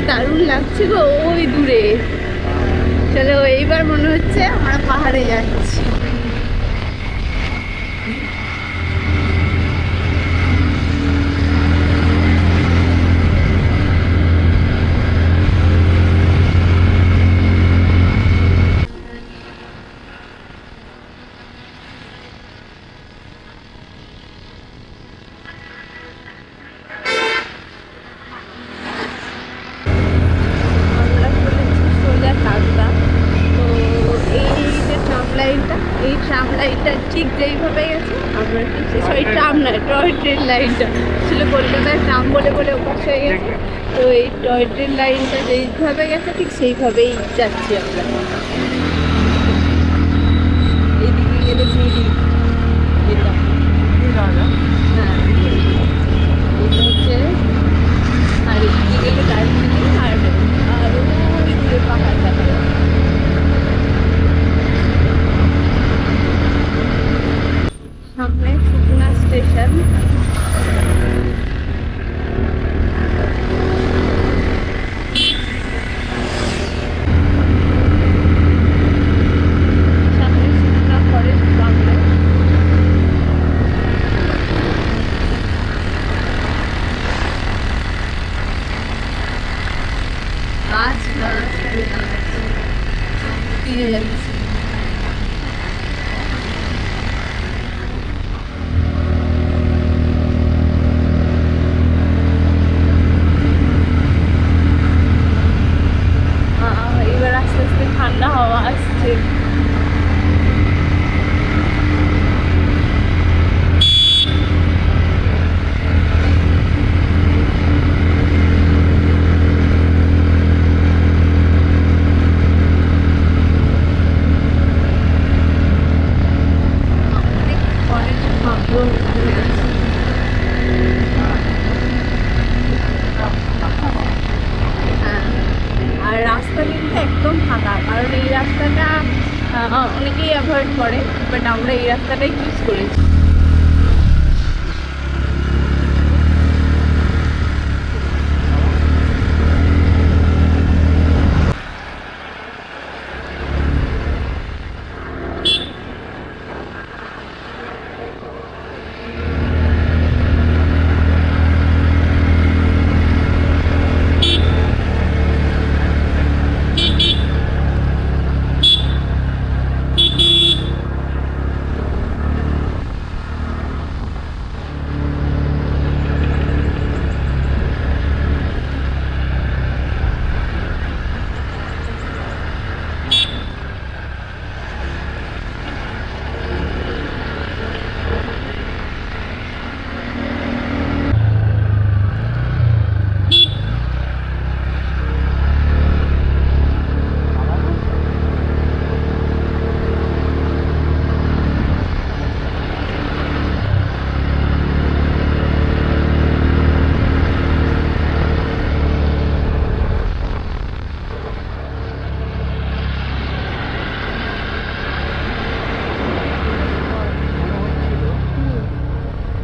দারুণ লাগছে গো ওই দূরে। চলো এইবার মনে হচ্ছে আমরা পাহাড়ে যাচ্ছি। এই ট্রাম লাইনটা ঠিক যেইভাবে গেছে আমরা ঠিক সরি ট্রাম নয় টয় ট্রেন লাইনটা ছিল কলকাতায় ট্রাম বলে বলে অভ্যাস হয়ে গেছে। তো এই টয় ট্রেন লাইনটা যেইভাবে গেছে ঠিক সেইভাবেই যাচ্ছি আমরা। এইদিকে গেলে সিঁড়ি এটা হ্যাঁ এটা হচ্ছে আর এদিকে গেলে দার্জিলিং আর আরও দূরে পাহাড় দেখা যাচ্ছে। সামনে সুকুনা স্টেশন। সামনে সুকুনা ফরেস্ট বাংলায়। গাছ দিয়ে যাচ্ছে। এবার আস্তে আস্তে ঠান্ডা হাওয়া আসছে। আর রাস্তা কিন্তু একদম ফাঁকা, কারণ এই রাস্তাটা অনেকেই অ্যাভয়েড করে, বাট আমরা এই রাস্তাটাই চুজ করেছি।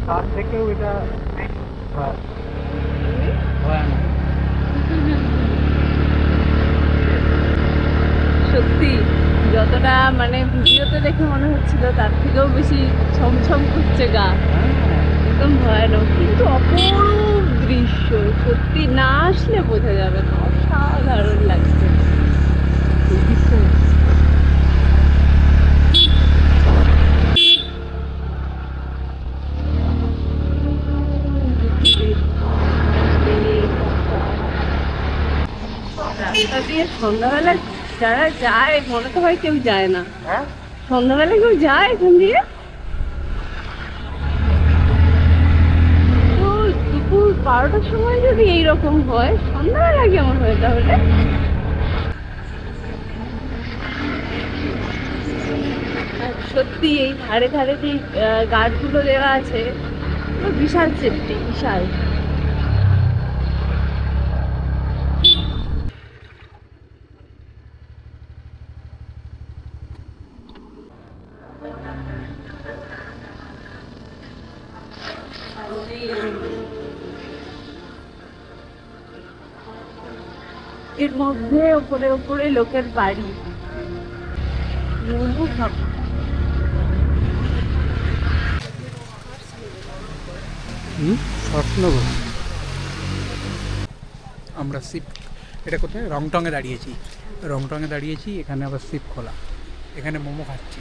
তার থেকেও এটা সত্যি যতটা মানে ভিডিওতে দেখে মনে হচ্ছিল তার থেকেও বেশি ছমছম করছে গা, একদম ভয়ানক কিন্তু অপরূপ দৃশ্য। সত্যি না আসলে বোঝা যাবে না, অসাধারণ লাগছে। রাস্তা দিয়ে সন্ধ্যাবেলা যারা যায় মনে তো হয় কেউ যায় না। সন্ধ্যাবেলা কেউ যায় এখান দিয়ে? তো দুপুর 12টার সময় যদি এইরকম হয় সন্ধ্যাবেলা কেমন হয় তাহলে? সত্যি এই ধারে ধারে যে গাছগুলো দেওয়া আছে বিশাল সেফটি, বিশাল। এর মধ্যে ওপরে ওপরে লোকের বাড়ি। মোমো খাবো। স্বপ্নগর আমরা শিপ, এটা কোথায় রংটংয়ে দাঁড়িয়েছি, রংটংয়ে দাঁড়িয়েছি, এখানে আবার শিপ খোলা, এখানে মোমো খাচ্ছি,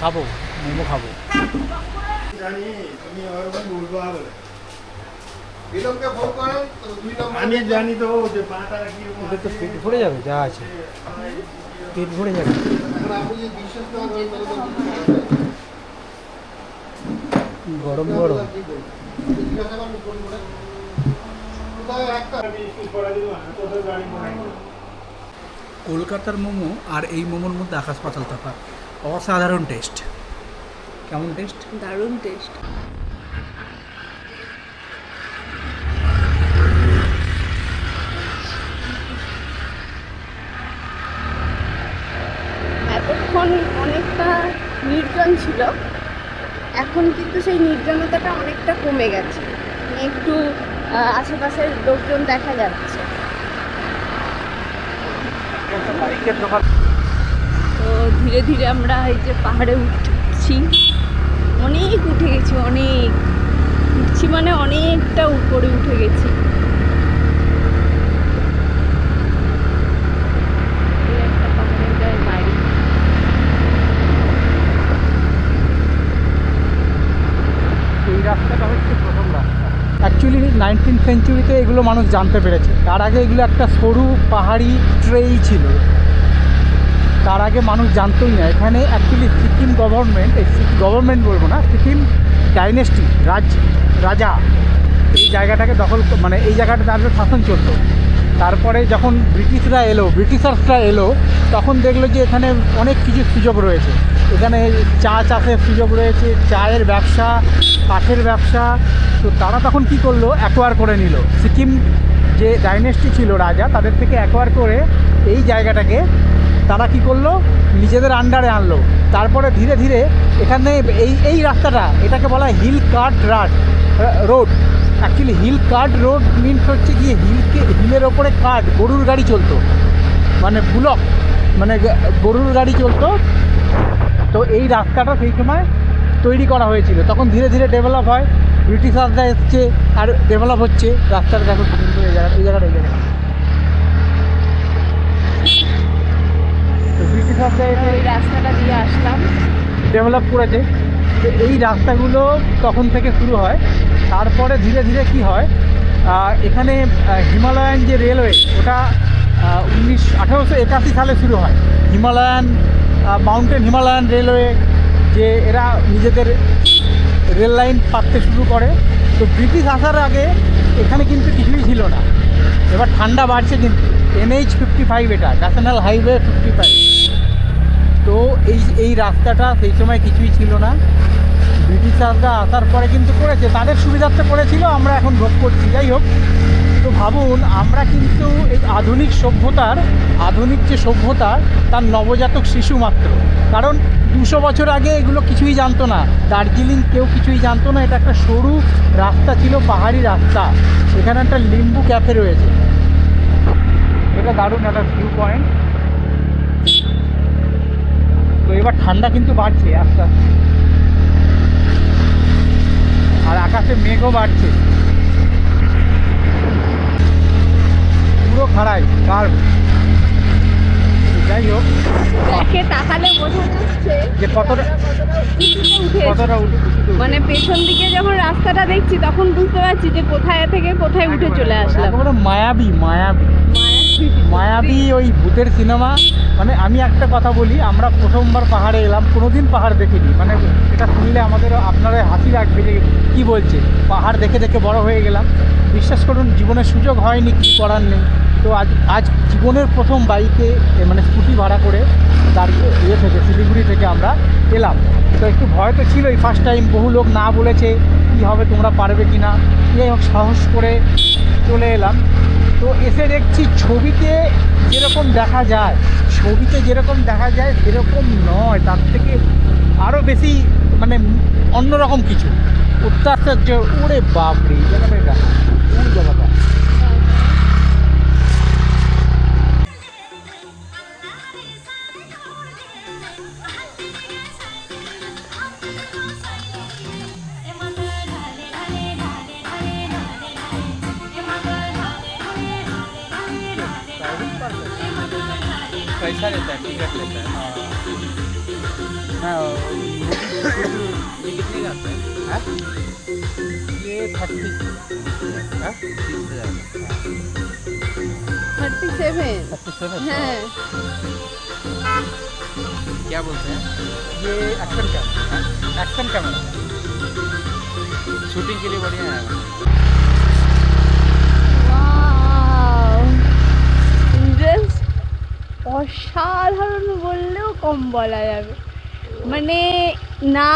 খাবো মোমো খাবো। আমি জানি তো যে এটা তো পেট ভরে যাবে, যা আছে পেট ভরে যাবে। গরম গরম কলকাতার মোমো আর এই মোমোর মধ্যে আকাশ পাতাল তফাৎ। অসাধারণ টেস্ট। কেমন টেস্ট? দারুণ টেস্ট। এতক্ষণ অনেকটা নির্জন ছিল, এখন কিন্তু সেই নির্জনতাটা অনেকটা কমে গেছে, একটু আশেপাশের লোকজন দেখা যাচ্ছে। তো ধীরে ধীরে আমরা এই যে পাহাড়ে উঠছি, অনেক উঠে গেছি, অনেক উঠছি মানে অনেকটা উপরে উঠে গেছি। এই একটা পাহাড়ের গায়ে বাড়ি। এই রাস্তাটা হচ্ছে প্রথম রাস্তা। অ্যাকচুয়ালি 19th সেঞ্চুরিতে এগুলো মানুষ জানতে পেরেছে, তার আগে এগুলো একটা সরু পাহাড়ি ট্রেই ছিল, তার আগে মানুষ জানতোই না। এখানে অ্যাকচুয়ালি সিকিম গভর্নমেন্ট, গভর্নমেন্ট বলবো না, সিকিম ডাইনেস্টি, রাজা এই জায়গাটাকে দখল, মানে এই জায়গাটা তাদের শাসন চলতো। তারপরে যখন ব্রিটিশার্সরা এলো তখন দেখলো যে এখানে অনেক কিছু সুযোগ রয়েছে, এখানে চা চাষের সুযোগ রয়েছে, চায়ের ব্যবসা, কাঠের ব্যবসা। তো তারা তখন কি করলো, অ্যাকোয়ার করে নিল, সিকিম যে ডাইনেস্টি ছিল রাজা তাদের থেকে অ্যাকোয়ার করে এই জায়গাটাকে তারা কি করলো, নিজেদের আন্ডারে আনলো। তারপরে ধীরে ধীরে এখানে এই রাস্তাটা, এটাকে বলা হয় hill cart road. Actually hill cart road means হচ্ছে গিয়ে হিলের ওপরে কার্ট, গরুর গাড়ি চলতো, মানে বুলক, মানে গরুর গাড়ি চলতো। তো এই রাস্তাটা সেই সময় তৈরি করা হয়েছিল, তখন ধীরে ধীরে ডেভেলপ হয়, ব্রিটিশাররা এসছে আর ডেভেলপ হচ্ছে রাস্তাটা। দেখো এই জায়গাটা ব্রিটিশাররা ওই রাস্তাটা দিয়ে আসলাম, ডেভেলপ করেছে। তো এই রাস্তাগুলো তখন থেকে শুরু হয়। তারপরে ধীরে ধীরে কি হয়, এখানে হিমালয়ান যে রেলওয়ে, ওটা 1881 সালে শুরু হয়। হিমালয়ান রেলওয়ে, যে এরা নিজেদের রেল লাইন পাততে শুরু করে। তো ব্রিটিশ আসার আগে এখানে কিন্তু কিছুই ছিল না। এবার ঠান্ডা বাড়ছে, কিন্তু NH 55, এটা ন্যাশনাল হাইওয়ে 55। তো এই রাস্তাটা সেই সময় কিছুই ছিল না, ব্রিটিশাররা আসার পরে কিন্তু করেছে, তাদের সুবিধার্থে করেছিল, আমরা এখন ভোগ করছি। যাই হোক, তো ভাবুন আমরা কিন্তু এই আধুনিক যে সভ্যতা তার নবজাতক শিশু মাত্র। কারণ 200 বছর আগে এগুলো কিছুই জানতো না, দার্জিলিং কেউ কিছুই জানতো না। এটা একটা সরু রাস্তা ছিল, পাহাড়ি রাস্তা। এখানে একটা লিম্বু ক্যাফে রয়েছে, এটা দারুণ একটা ভিউ পয়েন্ট। তো এবার ঠান্ডা কিন্তু বাড়ছে আস্তে আস্তে, আর আকাশে মেঘও বাড়ছে, পুরো খাড়াই কার্ভ। যাই হোক, দেখে তাকালে বোঝা যাচ্ছে যে কতটা মানে পেছন দিকে যখন রাস্তাটা দেখছি তখন বুঝতে পারছি যে কোথায় থেকে কোথায় উঠে চলে আসলাম। মায়াবী ওই ভূতের সিনেমা। মানে আমি একটা কথা বলি, আমরা প্রথমবার পাহাড়ে এলাম, কোনোদিন পাহাড় দেখিনি, মানে এটা শুনলে আপনারা হাসি লাগবে যে কী বলছে, পাহাড় দেখে দেখে বড় হয়ে গেলাম। বিশ্বাস করুন, জীবনের সুযোগ হয়নি, কিছু করার নেই। তো আজ জীবনের প্রথম বাইকে, মানে স্কুটি ভাড়া করে শিলিগুড়ি থেকে আমরা এলাম। তো একটু ভয় তো ছিলই, ফার্স্ট টাইম, বহু লোক না বলেছে কী হবে, তোমরা পারবে কি না। যাই হোক, সাহস করে চলে এলাম। তো এসে দেখছি ছবিতে যেরকম দেখা যায় সেরকম নয়, তার থেকে আরও বেশি, মানে অন্যরকম কিছু, অত্যাশ্চর্য। ওরে বাপরে, জায়গাটা पैसा लेता है, टिकट लेता है। हाँ ये कितने का आता है? हाँ? ये 30 हाँ? 30,000 37। 37 হ্যাঁ क्या बोलते हैं? ये एक्शन कैमरा शूटिंग के लिए बढ़िया है। ওয়াও জাস্ট অসাধারণ বললেও কম বলা যাবে। মানে না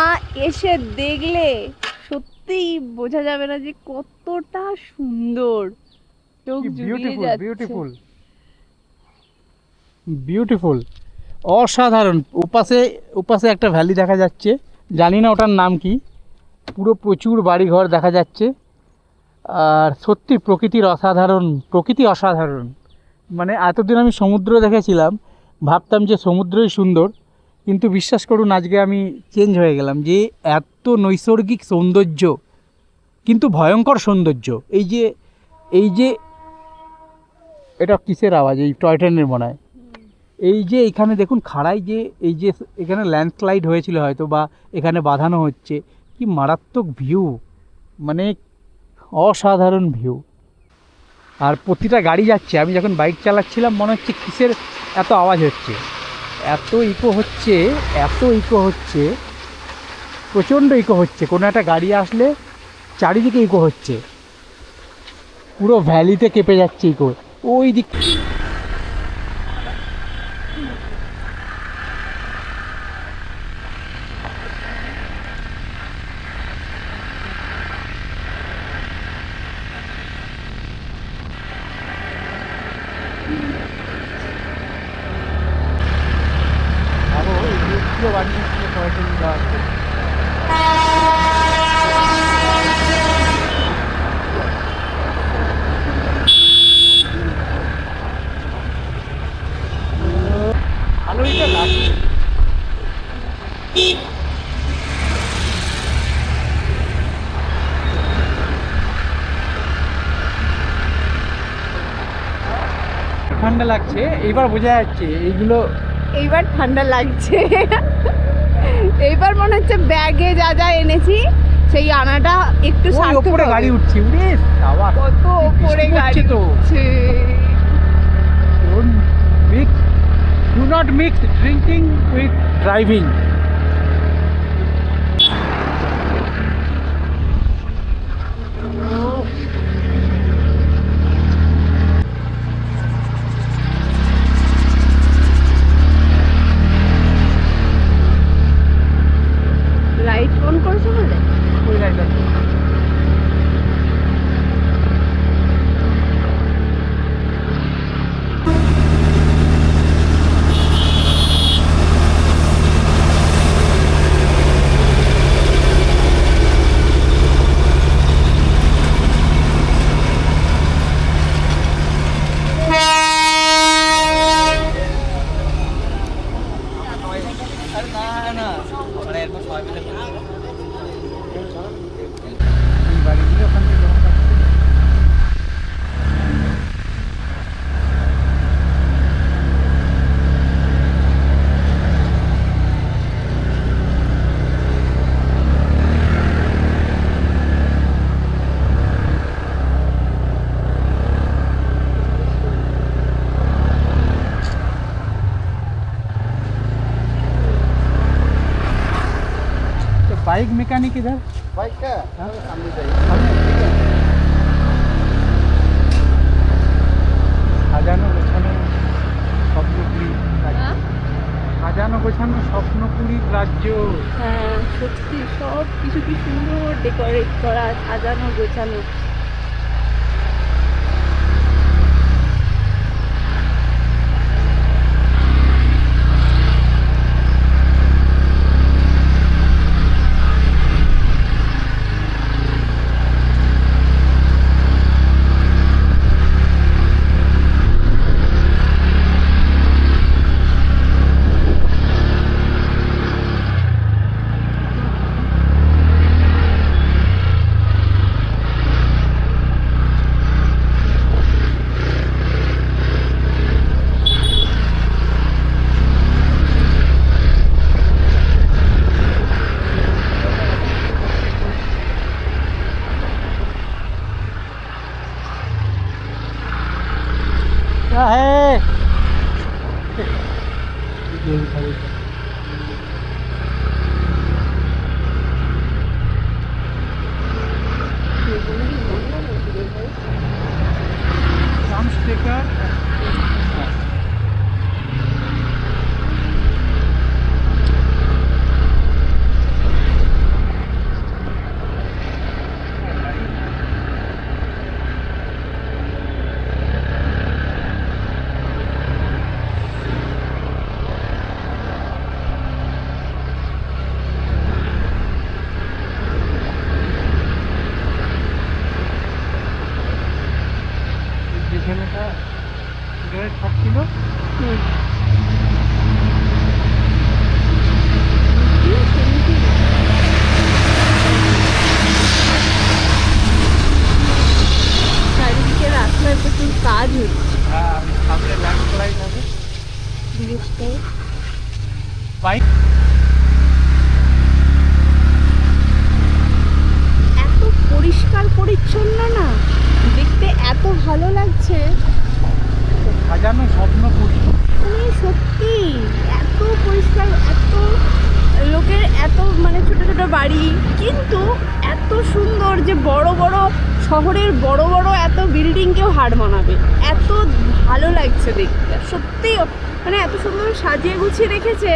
এসে দেখলে সত্যিই বোঝা যাবে না যে কতটা সুন্দর। চোখ জুড়িয়ে বিউটিফুল যাচ্ছে। বিউটিফুল বিউটিফুল অসাধারণ। ওপাশে একটা ভ্যালি দেখা যাচ্ছে, জানি না ওটার নাম কি। পুরো প্রচুর বাড়িঘর দেখা যাচ্ছে আর সত্যি প্রকৃতি অসাধারণ। মানে এতদিন আমি সমুদ্র দেখেছিলাম, ভাবতাম যে সমুদ্রই সুন্দর, কিন্তু বিশ্বাস করুন আজকে আমি চেঞ্জ হয়ে গেলাম যে এত নৈসর্গিক সৌন্দর্য, কিন্তু ভয়ঙ্কর সৌন্দর্য। এই যে এটা কিসের আওয়াজ? এই টয় ট্রেনের মনে হয়। এই যে এখানে দেখুন খাড়াই যে এই যে এখানে ল্যান্ডস্লাইড হয়েছিল হয়তো, বা এখানে বাঁধানো হচ্ছে, কি মারাত্মক ভিউ, মানে অসাধারণ ভিউ। আর প্রতিটা গাড়ি যাচ্ছে, আমি যখন বাইক চালাচ্ছিলাম মনে হচ্ছে কিসের এত আওয়াজ হচ্ছে, এত ইকো হচ্ছে, প্রচণ্ড ইকো হচ্ছে। কোনো একটা গাড়ি আসলে চারিদিকে ইকো হচ্ছে, পুরো ভ্যালিতে কেঁপে যাচ্ছে ইকো। ওই দিক আরও বানিয়েছিল কয়েকদিন দেওয়া আছে। ভালোই তো লাগছে। ঠান্ডা লাগছে, এইবার বোঝা যাচ্ছে এইগুলো। এইবার ঠান্ডা লাগছে। এইবার মনে হচ্ছে ব্যাগে যা যা এনেছি সেই আনাটা একটু ওই সার্থক ওপরে হবে। গাড়ি উঠছে, উড়ে বাবা কত ওপরে বৃষ্টি গাড়ি হচ্ছে তো। উঠছে। Do not mix drinking with driving. Light on করেছো বলে? ওই লাইট আছে। এই বাড়িগুলো ওখান থেকে দেখা যাচ্ছে। तो बाइक मैकेनिक इधर बाइक का सामने সাজানো গোছানো স্বপ্নপুরী রাজ্য। হ্যাঁ? সাজানো গোছানো স্বপ্নপুরীর রাজ্য। হ্যাঁ সত্যি সব কিছু কি সুন্দর ডেকোরেট করা, সাজানো গোছানো। হ্যাঁ স্টিকার যেখানেটা সিগারেট খাচ্ছিল চারিদিকে রাস্তায় প্রচুর কাজ হচ্ছে সামনে ল্যান্ড করাই যাবে জিনিসটাই বাইক এত পরিষ্কার পরিচ্ছন্ন না, দেখতে এত ভালো লাগছে। সাজানো স্বপ্নপুরী মানে সত্যি এত পরিষ্কার, এত লোকের এত মানে ছোট ছোট বাড়ি, কিন্তু এত সুন্দর যে বড় বড় শহরের বড় বড় এত বিল্ডিংকেও হার মানাবে, এত ভালো লাগছে দেখতে সত্যি। মানে এত সুন্দর সাজিয়ে গুছিয়ে রেখেছে।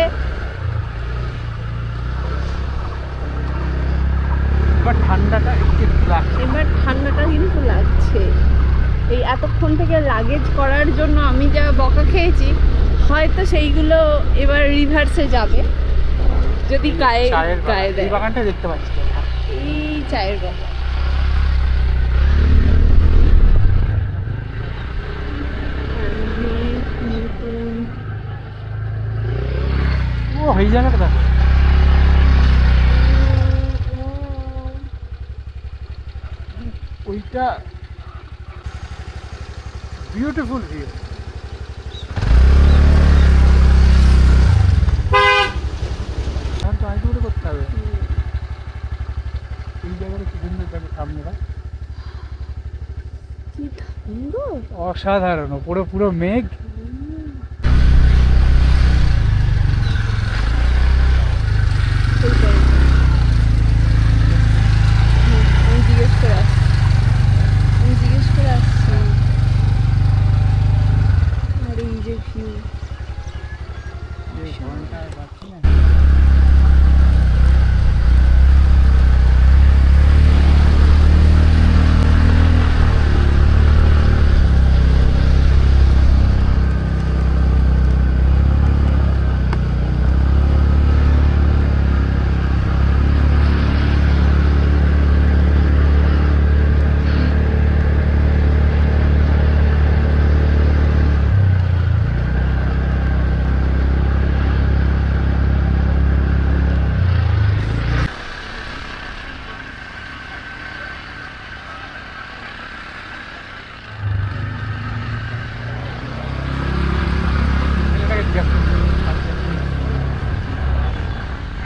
এবার ঠান্ডাটা একটু লাগছে এবার ঠান্ডাটা কিন্তু লাগছে। এই এতক্ষণ থেকে লাগেজ করার জন্য আমি যা বকা খেয়েছি, হয়তো সেইগুলো এবার রিভার্সে যাবে যদি গায়ে চায়ের গায়ে দেয়। এই বাগানটা দেখতে পাচ্ছি এই চায়ের বাগান। ও এই জায়গাটা দেখো ওইটা বিউটিফুল ভিউ তো আইডি করতে হবে এই জায়গাটা কি সুন্দর দেখো সামনেটা কি সুন্দর। অসাধারণ পুরো পুরো মেঘ আমি জিজ্ঞেস করে আসছি। আর এই যে ভিউ, এই ঘন্টা পাচ্ছি না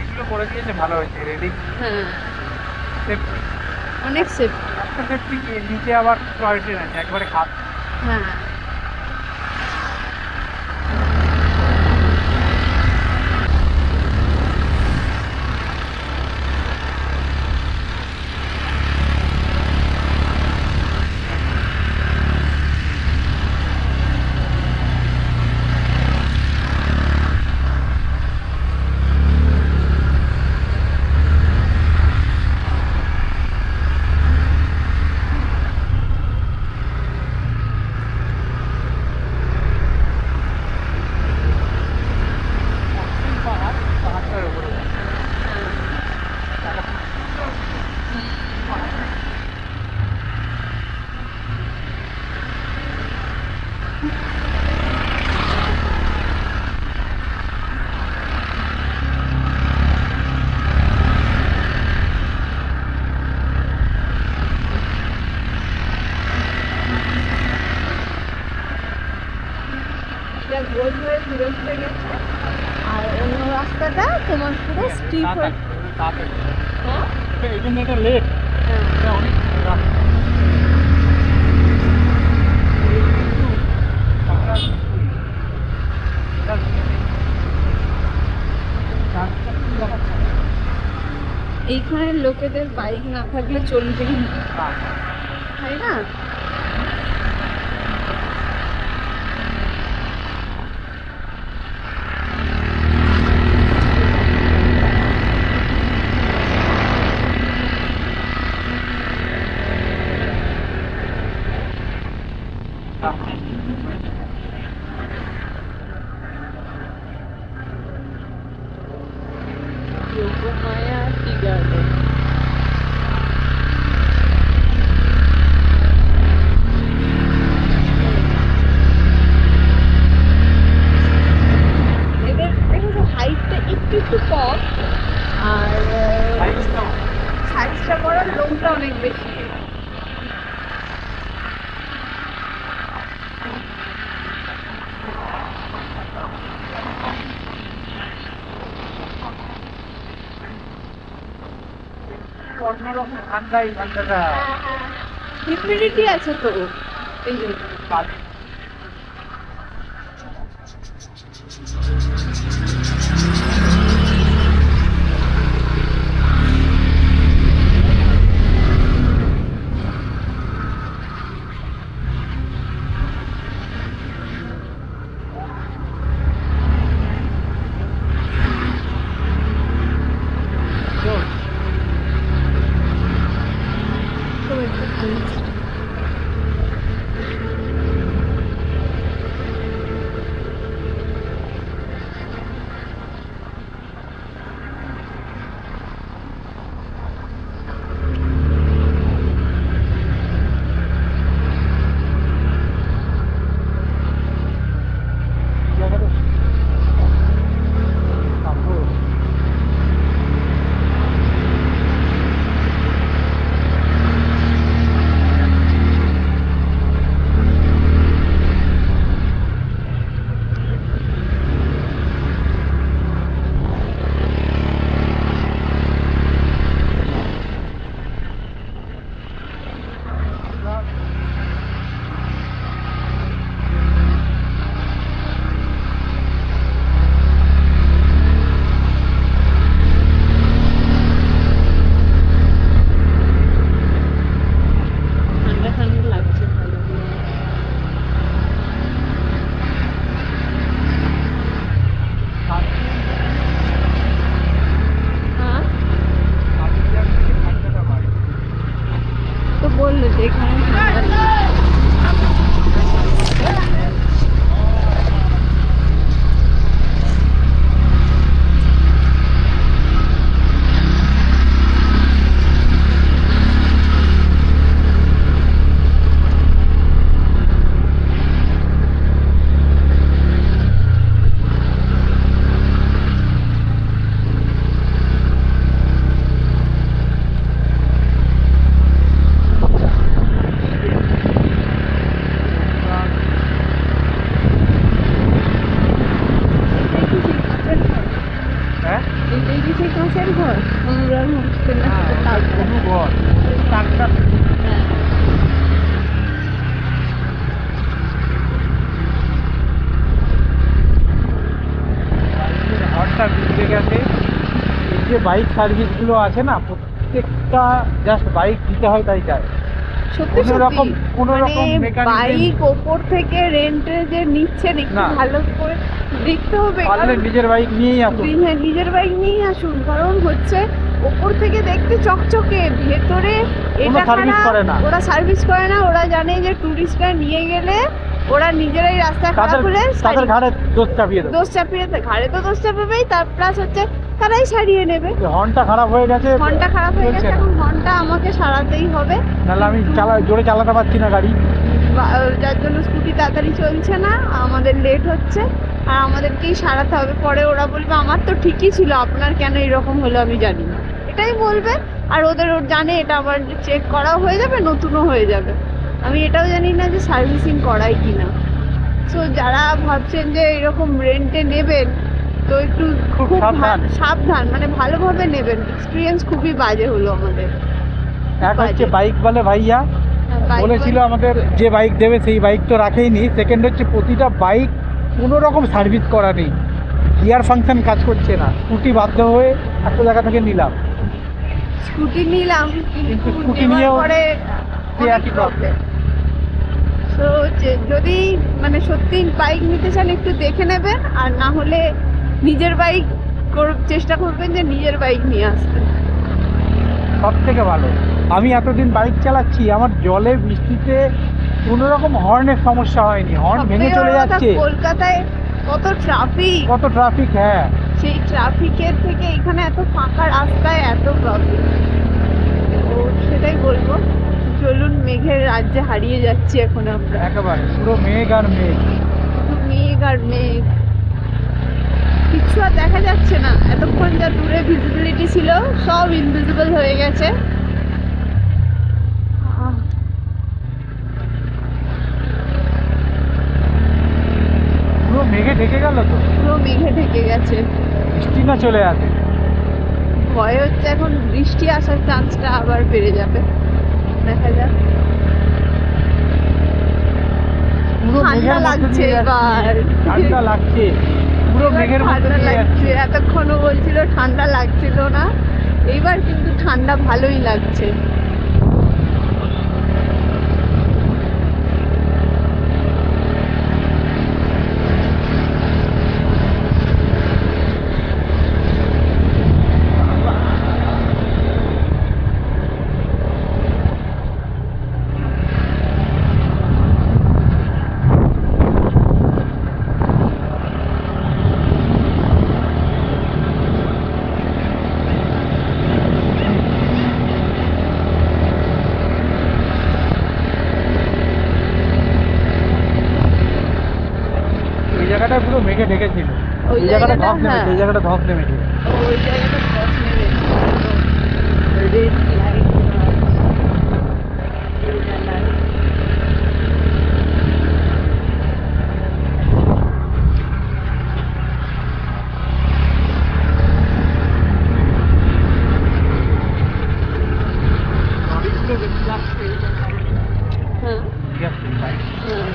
এগুলো করে দিয়েছে ভালো হয়েছে রেডি হ্যাঁ অনেক সেফ। একটা সেফটি নিচে আবার টয়লেট আছে একবারে খাপ হ্যাঁ পাহাড়টার উপরে গোল হয়ে ঘুরে ঘুরে গেছে, আর অন্য রাস্তাটা তোমার পুরো স্টিপ হয়ে। হ্যাঁ এই জন্য এটা লেট হ্যাঁ এটা অনেক রাস্তা বর্ধমানের লোকেদের বাইক না থাকলে চলবেই না, তাই না? Yogmaya tea garden. এদের হাইটটা একটু একটু কম, আর সাইজটা বড়, লোমটা অনেক বেশি। অন্যরকম ঠান্ডা এই ঠান্ডাটা। হিউমিডিটি আছে তো এই জন্য। বললো যে এখানে ঠান্ডা কাঁচের ঘর অনুরাগ হোমস্টে না তার কোনো ঘর টাকটা ঘরটা ঢুকে গেছে। এই যে বাইক সার্ভিসগুলো আছে না, প্রত্যেকটা জাস্ট বাইক দিতে হয় তাই যায়। সত্যি কোনো রকম বাইক ওপর থেকে রেন্টে যে নিচ্ছেন একটু ভালো করে দেখতে হবে, পারলে নিজের বাইক নিয়েই আসুন। হ্যাঁ, নিজের বাইক নিয়েই আসুন, কারণ হচ্ছে ওপর থেকে দেখতে চকচকে, ভেতরে এটা সার্ভিস করে না, ওরা সার্ভিস করে না। ওরা জানে যে টুরিস্টরা নিয়ে গেলে ওরা নিজেরাই রাস্তা খারাপ হলে তাদের ঘাড়ে দোষ চাপিয়ে দেবে। দোষ চাপিয়ে ঘাড়ে তো দোষ চাপাবেই, তার প্লাস হচ্ছে তারাই সারিয়ে নেবে। হর্নটা খারাপ হয়ে গেছে, হর্নটা খারাপ হয়ে গেছে, এখন হর্নটা আমাকে সারাতেই হবে, নাহলে আমি জোরে চালাতে পারছি না গাড়ি, যার জন্য স্কুটি তাড়াতাড়ি চলছে না, আমাদের লেট হচ্ছে আর আমাদেরকেই সারাতে হবে। পরে ওরা বলবে আমার তো ঠিকই ছিল, আপনার কেন এরকম হলো আমি জানি না, এটাই বলবে। আর ওদের জানে এটা আবার চেক করাও হয়ে যাবে, নতুনও হয়ে যাবে। আমি এটাও জানি না যে সার্ভিসিং করাই কি না। সো যারা ভাবছেন যে এরকম রেন্টে নেবেন, তো একটু খুব সাবধান, মানে ভালোভাবে নেবেন। এক্সপিরিয়েন্স খুবই বাজে হলো আমাদের। এক হচ্ছে বাইক বলে ভাইয়া বলেছিল আমাদের যে বাইক দেবে সেই বাইক তো রাখেইনি। সেকেন্ড হচ্ছে প্রতিটা বাইক কোনো রকম সার্ভিস করা নেই, গিয়ার ফাংশন কাজ করছে না, স্কুটি বাধ্য হয়ে একটা জায়গা থেকে নিলাম। স্কুটি নিলাম কিন্তু স্কুটি নেওয়ার নিয়েও পরে সেই অনেক একই প্রবলেম। তো যদি মানে সত্যি বাইক নিতে চান একটু দেখে নেবেন, আর না হলে নিজের বাইক চেষ্টা করবেন যে নিজের বাইক নিয়ে আসতে। সব থেকে ভালো। আমি এতদিন বাইক চালাচ্ছি, আমার জলে বৃষ্টিতে কোনো রকম হর্নের সমস্যা হয়নি, হর্ন ভেঙে সবথেকে চলে বড় কথা, যাচ্ছে। কলকাতায় কত ট্রাফিক, কত ট্রাফিক, হ্যাঁ। সেই ট্রাফিকের থেকে এখানে এত ফাঁকা রাস্তায় এত প্রবলেম। তো সেটাই বলবো, চলুন মেঘের রাজ্যে হারিয়ে যাচ্ছি এখন আমরা। একেবারে পুরো মেঘ আর মেঘ। শুধু মেঘ আর মেঘ, কিছু আর দেখা যাচ্ছে না। এতক্ষণ যা দূরে ভিজিবিলিটি ছিল সব ইনভিজিবল হয়ে গেছে। পুরো মেঘে ঢেকে গেল তো, পুরো মেঘে ঢেকে গেছে। বৃষ্টি না চলে আসে। ভয় হচ্ছে এখন বৃষ্টি আসার চান্সটা আবার বেড়ে যাবে, দেখা যাক। পুরো ঠান্ডা মেঘের মধ্যে লাগছে দিয়ে এবার। যাচ্ছি। ঠান্ডা লাগছে, পুরো এবার মেঘের মধ্যে ঠান্ডা দিয়ে লাগছে, যাচ্ছি। এতক্ষণও বলছিল ঠান্ডা লাগছিল না, এইবার কিন্তু ঠান্ডা ভালোই লাগছে। ওই জায়গাটায় পুরো মেঘে ঢেকেছিল, ওই এই জায়গাটা জায়গাটা, ধস নেমেছে, হ্যাঁ। এই জায়গাটা ধস নেমেছে। ওই জায়গাটা ধস নেমেছে, রেড লাইট। গাড়িগুলো বেশি যাচ্ছে, হ্যাঁ যাচ্ছে বাইক। হ্যাঁ।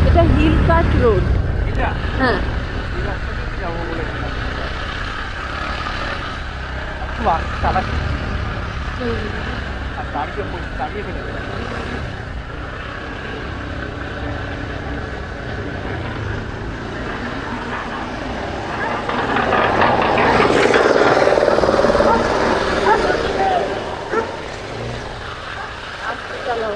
এটা হিল কাট রোড। এটা হ্যাঁ, এই রাস্তা দিয়ে যাবো বলেছিলাম। বাহ, চালাচ্ছি আর দাঁড়িয়ে ফেলে দেবে। আস্তে চালাও।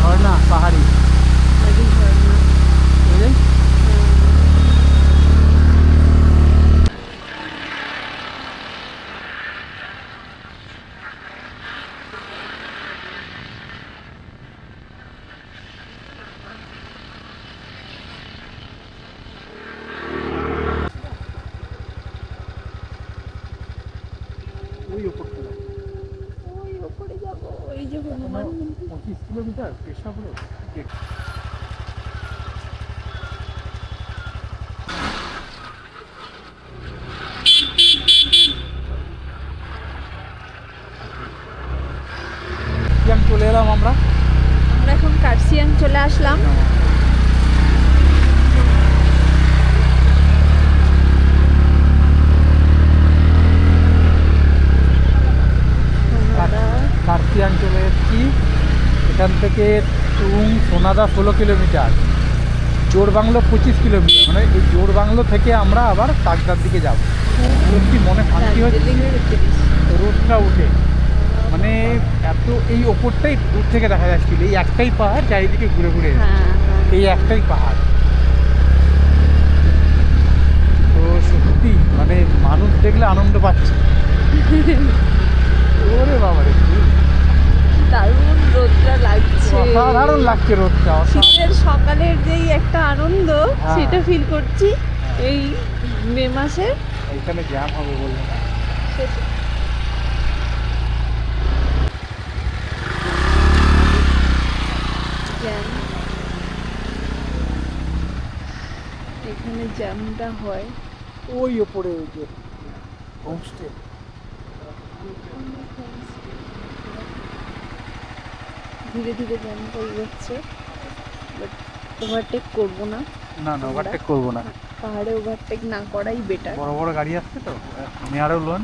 ঝর্ণা পাহাড়ি, নদী ঝর্ণা। বুঝলি? ওই ওপরটা ওই ওপরে যাবো, ওই যে হনুমান মন্দির। 25 কিলোমিটার পেশাবুড়ো। চলে এলাম আমরা। আমরা এখন কার্সিয়াং চলে আসলাম। কার্সিয়াং চলে এসেছি। এখান থেকে টুং সোনাদা 16 কিলোমিটার, জোরবাংলো 25 কিলোমিটার। মানে এই জোরবাংলো থেকে আমরা আবার কাকদার দিকে যাব। সত্যি মনে শান্তি হচ্ছে রোদটা উঠে, মানে এত এই ওপরটাই দূর থেকে দেখা যাচ্ছিল, এই একটাই পাহাড়, চারিদিকে ঘুরে ঘুরে এসেছে। হ্যাঁ এই একটাই পাহাড়। তো সত্যি মানে মানুষ দেখলে আনন্দ পাচ্ছে। ওরে বাবা রে, দারুণ রোদটা লাগছে, অসাধারণ লাগছে রোদটা। শীতের সকালের যেই একটা আনন্দ হ্যাঁ। সেটা ফিল করছি এই মে মাসে। এইখানে জ্যাম হবে বললো না। এখানে জ্যামটা হয়। ওই ওপরে ওই যে হোমস্টে। ধীরে ধীরে জ্যামটা এগোচ্ছে, বাট ওভারটেক করবো না। না না ওভারটেক করবো না, পাহাড়ে ওভারটেক না করাই বেটার। বড় বড় গাড়ি আসছে তো নেয়ারও লোন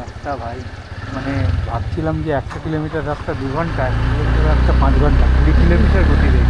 রাস্তা ভাই, মানে ভাবছিলাম যে 100 কিলোমিটার রাস্তা 2 ঘন্টা, রাস্তা 5 ঘন্টা, 20 কিলোমিটার গতি দেয়।